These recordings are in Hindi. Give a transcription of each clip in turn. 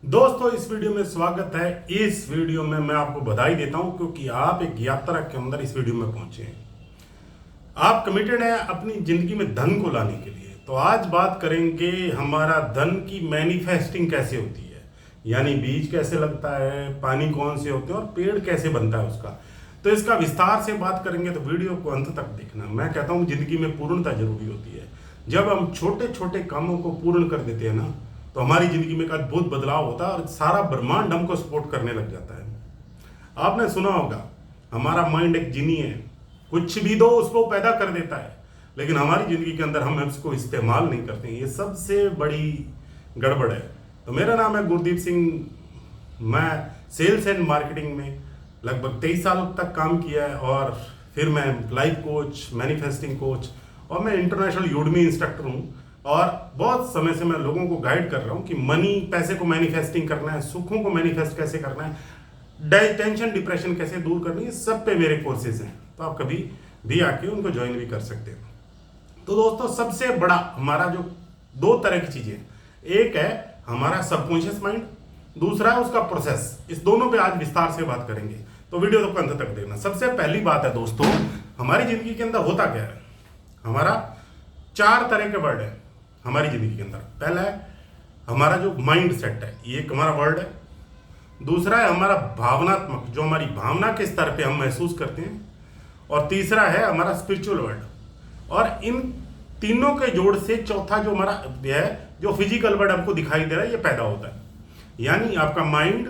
दोस्तों, इस वीडियो में स्वागत है। इस वीडियो में मैं आपको बधाई देता हूं क्योंकि आप एक यात्रा के अंदर इस वीडियो में पहुंचे हैं। आप कमिटेड हैं अपनी जिंदगी में धन को लाने के लिए। तो आज बात करेंगे हमारा धन की मैनिफेस्टिंग कैसे होती है, यानी बीज कैसे लगता है, पानी कौन से होते हैं और पेड़ कैसे बनता है उसका। तो इसका विस्तार से बात करेंगे, तो वीडियो को अंत तक देखना। मैं कहता हूँ जिंदगी में पूर्णता जरूरी होती है। जब हम छोटे छोटे कामों को पूर्ण कर देते हैं ना, तो हमारी जिंदगी में एक अद्भुत बदलाव होता है और सारा ब्रह्मांड हमको सपोर्ट करने लग जाता है। आपने सुना होगा, हमारा माइंड एक जिनी है, कुछ भी दो उसको पैदा कर देता है, लेकिन हमारी जिंदगी के अंदर हम इसको इस्तेमाल नहीं करते हैं। ये सबसे बड़ी गड़बड़ है। तो मेरा नाम है गुरदीप सिंह। मैं सेल्स एंड मार्केटिंग में लगभग 23 साल तक काम किया है और फिर मैं लाइफ कोच, मैनिफेस्टिंग कोच और मैं इंटरनेशनल यूडमी इंस्ट्रक्टर हूँ। और बहुत समय से मैं लोगों को गाइड कर रहा हूँ कि मनी, पैसे को मैनिफेस्टिंग करना है, सुखों को मैनिफेस्ट कैसे करना है, टेंशन डिप्रेशन कैसे दूर करनी है, सब पे मेरे कोर्सेज हैं। तो आप कभी भी आके उनको ज्वाइन भी कर सकते हैं। तो दोस्तों, सबसे बड़ा हमारा जो दो तरह की चीजें, एक है हमारा सबकॉन्शियस माइंड, दूसरा है उसका प्रोसेस। इस दोनों पे आज विस्तार से बात करेंगे, तो वीडियो को अंत तक देखना। सबसे पहली बात है दोस्तों, हमारी जिंदगी के अंदर होता क्या है। हमारा 4 तरह के वर्ड है हमारी जिंदगी के अंदर। पहला है हमारा जो माइंड सेट है, ये एक हमारा वर्ड है। दूसरा है हमारा भावनात्मक, जो हमारी भावना के स्तर पे हम महसूस करते हैं। और तीसरा है हमारा स्पिरिचुअल वर्ड। और इन तीनों के जोड़ से चौथा जो हमारा है, जो फिजिकल वर्ड हमको दिखाई दे रहा है, ये पैदा होता है। यानी आपका माइंड,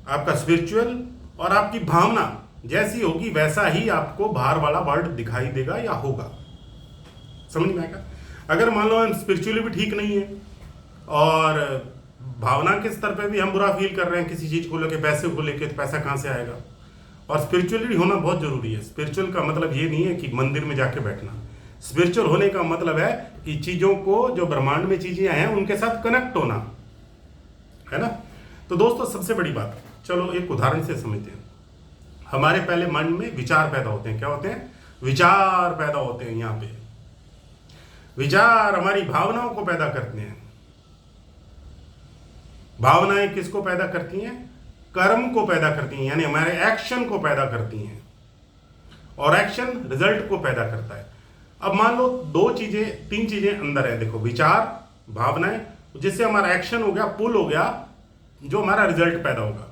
आपका स्पिरिचुअल और आपकी भावना जैसी होगी वैसा ही आपको बाहर वाला वर्ड दिखाई देगा या होगा। समझ में आएगा। अगर मान लो हम स्पिरिचुअली भी ठीक नहीं है और भावना के स्तर पे भी हम बुरा फील कर रहे हैं किसी चीज को लेके, पैसे को लेके, तो पैसा कहाँ से आएगा। और स्पिरिचुअली होना बहुत जरूरी है। स्पिरिचुअल का मतलब ये नहीं है कि मंदिर में जाके बैठना। स्पिरिचुअल होने का मतलब है कि चीजों को, जो ब्रह्मांड में चीजें हैं, उनके साथ कनेक्ट होना है ना। तो दोस्तों, सबसे बड़ी बात, चलो एक उदाहरण से समझते हैं। हमारे पहले मन में विचार पैदा होते हैं। क्या होते हैं? विचार पैदा होते हैं। यहाँ पे विचार हमारी भावनाओं को पैदा करते हैं। भावनाएं किसको पैदा करती हैं? कर्म को पैदा करती हैं, यानी हमारे एक्शन को पैदा करती हैं। और एक्शन रिजल्ट को पैदा करता है। अब मान लो 3 चीजें अंदर है। देखो, विचार, भावनाएं, जिससे हमारा एक्शन हो गया, पुल हो गया, जो हमारा रिजल्ट पैदा होगा।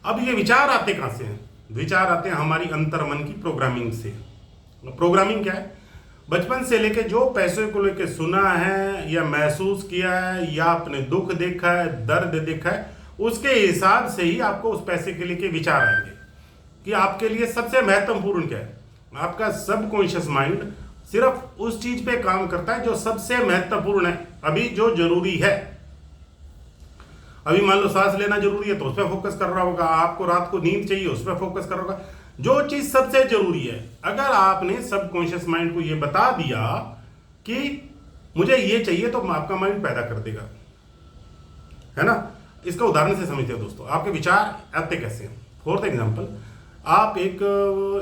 अब ये विचार आते कहां से हैं? विचार आते हैं हमारी अंतर्मन की प्रोग्रामिंग से। प्रोग्रामिंग क्या है? बचपन से लेके जो पैसे को लेके सुना है या महसूस किया है या आपने दुख देखा है, दर्द देखा है, उसके हिसाब से ही आपको उस पैसे के लेके विचार आएंगे कि आपके लिए सबसे महत्वपूर्ण क्या है। आपका सबकॉन्शियस माइंड सिर्फ उस चीज पे काम करता है जो सबसे महत्वपूर्ण है, अभी जो जरूरी है। अभी मान लो सांस लेना जरूरी है तो उस पर फोकस कर रहा होगा। आपको रात को नींद चाहिए, उस पर फोकस कर रहा होगा। जो चीज सबसे जरूरी है, अगर आपने सबकॉन्शियस माइंड को यह बता दिया कि मुझे ये चाहिए, तो आपका माइंड पैदा कर देगा, है ना। इसका उदाहरण से समझते हैं दोस्तों। आपके विचार आते कैसे हैं? फोर्थ एग्जांपल, आप एक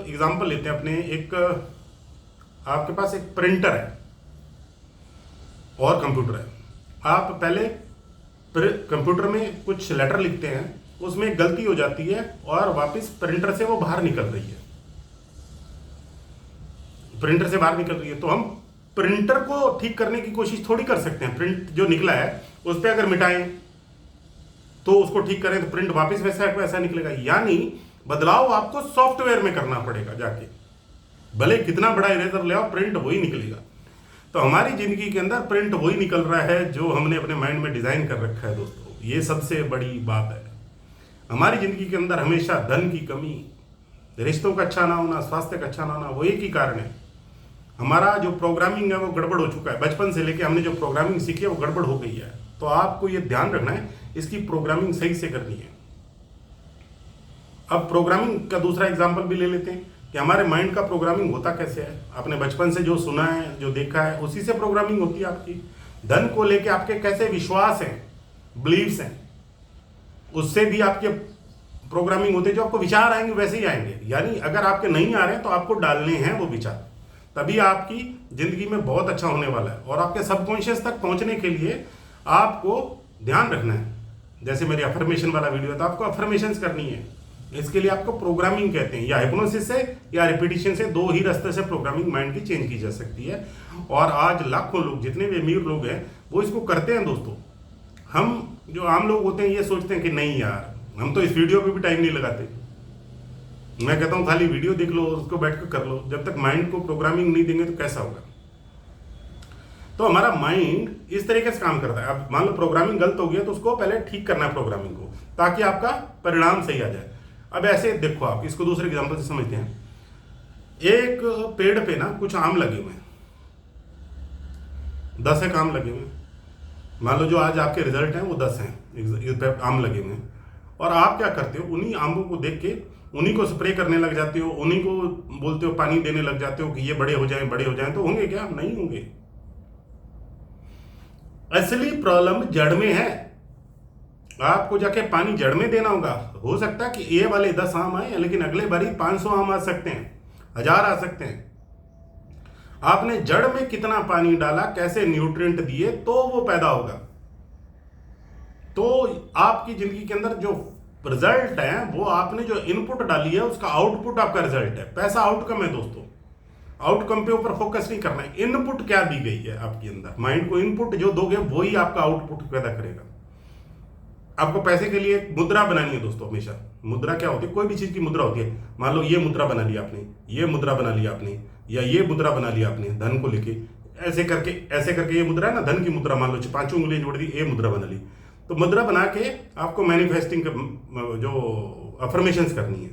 एग्जांपल लेते हैं अपने, एक आपके पास एक प्रिंटर है और कंप्यूटर है। आप पहले कंप्यूटर में कुछ लेटर लिखते हैं, उसमें गलती हो जाती है और वापस प्रिंटर से वो बाहर निकल रही है। प्रिंटर से बाहर निकल रही है तो हम प्रिंटर को ठीक करने की कोशिश थोड़ी कर सकते हैं। प्रिंट जो निकला है उस पर अगर मिटाएं तो उसको ठीक करें तो प्रिंट वापस वैसा निकलेगा। यानी बदलाव आपको सॉफ्टवेयर में करना पड़ेगा जाके। भले कितना बड़ा इरेजर ले आओ, प्रिंट वही निकलेगा। तो हमारी जिंदगी के अंदर प्रिंट वही निकल रहा है जो हमने अपने माइंड में डिजाइन कर रखा है। दोस्तों, ये सबसे बड़ी बात है। हमारी जिंदगी के अंदर हमेशा धन की कमी, रिश्तों का अच्छा ना होना, स्वास्थ्य का अच्छा ना होना, वो एक ही कारण है। हमारा जो प्रोग्रामिंग है वो गड़बड़ हो चुका है। बचपन से लेके हमने जो प्रोग्रामिंग सीखी है वो गड़बड़ हो गई है। तो आपको ये ध्यान रखना है, इसकी प्रोग्रामिंग सही से करनी है। अब प्रोग्रामिंग का दूसरा एग्जाम्पल भी ले लेते हैं कि हमारे माइंड का प्रोग्रामिंग होता कैसे है। आपने बचपन से जो सुना है, जो देखा है, उसी से प्रोग्रामिंग होती है आपकी। धन को लेके आपके कैसे विश्वास हैं, बिलीव्स हैं, उससे भी आपके प्रोग्रामिंग होते। जो आपको विचार आएंगे वैसे ही आएंगे। यानी अगर आपके नहीं आ रहे हैं तो आपको डालने हैं वो विचार, तभी आपकी जिंदगी में बहुत अच्छा होने वाला है। और आपके सबकॉन्शियस तक पहुंचने के लिए आपको ध्यान रखना है जैसे मेरी अफर्मेशन वाला वीडियो है तो आपको अफर्मेशंस करनी है। इसके लिए आपको प्रोग्रामिंग कहते हैं, या हिप्नोसिस से या रिपीटिशन से, दो ही रास्ते से प्रोग्रामिंग माइंड की चेंज की जा सकती है। और आज लाखों लोग, जितने भी अमीर लोग हैं, वो इसको करते हैं दोस्तों। हम जो आम लोग होते हैं ये सोचते हैं कि नहीं यार, हम तो इस वीडियो पे भी टाइम नहीं लगाते। मैं कहता हूँ खाली वीडियो देख लो, उसको बैठ कर लो। जब तक माइंड को प्रोग्रामिंग नहीं देंगे तो कैसा होगा। तो हमारा माइंड इस तरीके से काम करता है। अब मान लो प्रोग्रामिंग गलत हो गया तो उसको पहले ठीक करना है प्रोग्रामिंग को, ताकि आपका परिणाम सही आ जाए। अब ऐसे देखो, आप इसको दूसरे एग्जांपल से समझते हैं। एक पेड़ पे ना कुछ आम लगे हुए हैं, 10 एक आम लगे हुए हैं। मान लो जो आज आपके रिजल्ट हैं वो 10 हैं, आम लगे हुए हैं। और आप क्या करते हो, उन्हीं आमों को देख के उन्हीं को स्प्रे करने लग जाते हो, उन्हीं को बोलते हो, पानी देने लग जाते हो कि ये बड़े हो जाएं, बड़े हो जाएं। तो होंगे क्या? नहीं होंगे। असली प्रॉब्लम जड़ में है। आपको जाके पानी जड़ में देना होगा। हो सकता है कि ये वाले 10 आम आए, लेकिन अगले बारी 500 आम आ सकते हैं, 1000 आ सकते हैं। आपने जड़ में कितना पानी डाला, कैसे न्यूट्रिएंट दिए, तो वो पैदा होगा। तो आपकी जिंदगी के अंदर जो रिजल्ट है, वो आपने जो इनपुट डाली है उसका आउटपुट आपका रिजल्ट है। पैसा आउटकम है दोस्तों। आउटकम पे ऊपर फोकस नहीं करना है। इनपुट क्या दी गई है आपके अंदर, माइंड को इनपुट जो दोगे वही आपका आउटपुट पैदा करेगा। आपको पैसे के लिए एक मुद्रा बनानी है दोस्तों। हमेशा मुद्रा क्या होती है, कोई भी चीज की मुद्रा होती है। मान लो ये मुद्रा बना लिया आपने, ये मुद्रा बना लिया आपने, या ये मुद्रा बना लिया आपने धन को लेके, ऐसे करके ये मुद्रा है ना, धन की मुद्रा। मान लो 5 उंगलियां जोड़ दी, ये मुद्रा बना ली। तो मुद्रा बना के आपको मैनिफेस्टिंग जो अफर्मेशंस करनी है।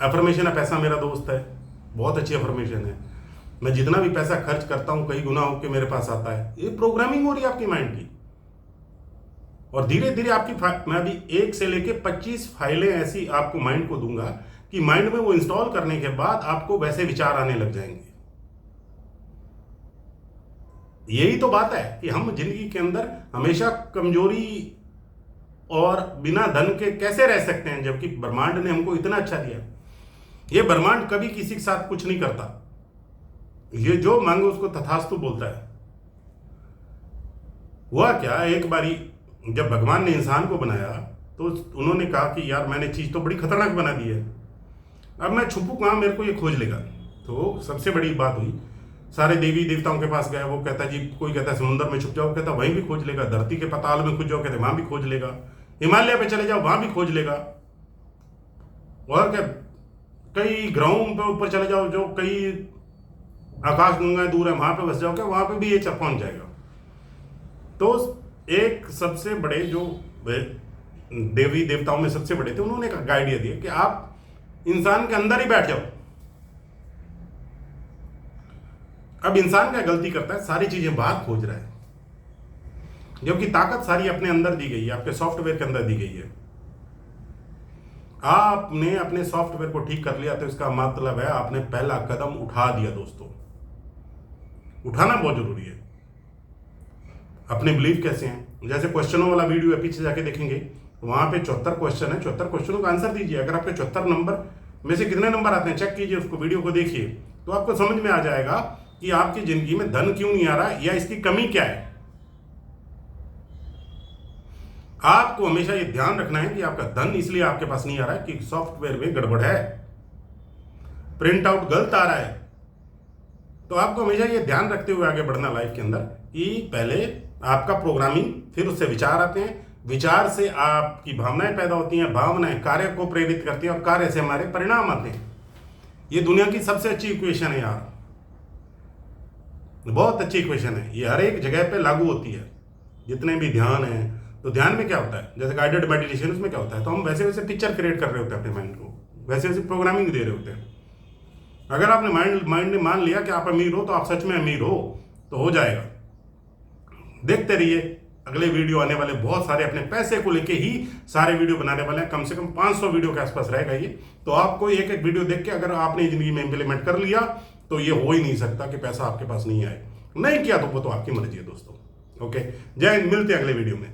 अफर्मेशन है, पैसा मेरा दोस्त है, बहुत अच्छी अफर्मेशन है। मैं जितना भी पैसा खर्च करता हूं कई गुना होकर मेरे पास आता है। ये प्रोग्रामिंग हो रही है आपकी माइंड की। और धीरे धीरे आपकी मैं अभी 1 से लेके 25 फाइलें ऐसी आपको माइंड को दूंगा कि माइंड में वो इंस्टॉल करने के बाद आपको वैसे विचार आने लग जाएंगे। यही तो बात है कि हम जिंदगी के अंदर हमेशा कमजोरी और बिना धन के कैसे रह सकते हैं, जबकि ब्रह्मांड ने हमको इतना अच्छा दिया। ये ब्रह्मांड कभी किसी के साथ कुछ नहीं करता। ये जो मांगो उसको तथास्तु बोलता है। हुआ क्या, एक बारी जब भगवान ने इंसान को बनाया तो उन्होंने कहा कि यार मैंने चीज तो बड़ी खतरनाक बना दी है, अब मैं छुपू कहां, मेरे को ये खोज लेगा। तो सबसे बड़ी बात हुई, सारे देवी देवताओं के पास गए। वो कहता जी, कोई कहता है समुद्र में छुप जाओ, कहता वहीं भी खोज लेगा। धरती के पताल में खुद जाओ, कहते वहां भी खोज लेगा। हिमालय पे चले जाओ, वहां भी खोज लेगा। और क्या, कई ग्रहों पे ऊपर चले जाओ, जो कई आकाश गंगाएं दूर है, वहां पे बस जाओ, क्या वहां पे भी ये पहुंच जाएगा। तो एक सबसे बड़े जो देवी देवताओं में सबसे बड़े थे, उन्होंने एक आइडिया दिया कि आप इंसान के अंदर ही बैठ जाओ। अब इंसान क्या गलती करता है, सारी चीजें बाहर खोज रहा है, जबकि ताकत सारी अपने अंदर दी गई है, आपके सॉफ्टवेयर के अंदर दी गई है। आपने अपने सॉफ्टवेयर को ठीक कर लिया तो इसका मतलब है आपने पहला कदम उठा दिया दोस्तों। उठाना बहुत जरूरी है। अपने बिलीफ कैसे हैं, जैसे क्वेश्चनों वाला वीडियो है, पीछे जाके देखेंगे वहां पे 74 क्वेश्चन है। 74 क्वेश्चनों का आंसर दीजिए। अगर आपके 74 नंबर में से कितने नंबर आते हैं चेक कीजिए, उसको वीडियो को देखिए, तो आपको समझ में आ जाएगा कि आपकी जिंदगी में धन क्यों नहीं आ रहा या इसकी कमी क्या है। आपको हमेशा यह ध्यान रखना है कि आपका धन इसलिए आपके पास नहीं आ रहा है कि सॉफ्टवेयर में गड़बड़ है, प्रिंट आउट गलत आ रहा है। तो आपको हमेशा यह ध्यान रखते हुए आगे बढ़ना लाइफ के अंदर कि पहले आपका प्रोग्रामिंग, फिर उससे विचार आते हैं, विचार से आपकी भावनाएं पैदा होती हैं, भावनाएं कार्य को प्रेरित करती हैं और कार्य से हमारे परिणाम आते हैं। ये दुनिया की सबसे अच्छी इक्वेशन है यार, बहुत अच्छी इक्वेशन है। ये हर एक जगह पे लागू होती है, जितने भी ध्यान है। तो ध्यान में क्या होता है, जैसे गाइडेड मेडिटेशन, उसमें क्या होता है, तो हम वैसे वैसे पिक्चर क्रिएट कर रहे होते हैं अपने माइंड को, वैसे वैसे प्रोग्रामिंग दे रहे होते हैं। अगर आपने माइंड ने मान लिया कि आप अमीर हो, तो आप सच में अमीर हो, तो हो जाएगा। देखते रहिए, अगले वीडियो आने वाले बहुत सारे, अपने पैसे को लेके ही सारे वीडियो बनाने वाले हैं। कम से कम 500 वीडियो के आसपास रहेगा ये। तो आपको एक एक वीडियो देख के अगर आपने जिंदगी में इंप्लीमेंट कर लिया तो ये हो ही नहीं सकता कि पैसा आपके पास नहीं आए। नहीं किया तो वो तो आपकी मर्जी है दोस्तों। ओके, जय हिंद, मिलते हैं अगले वीडियो में।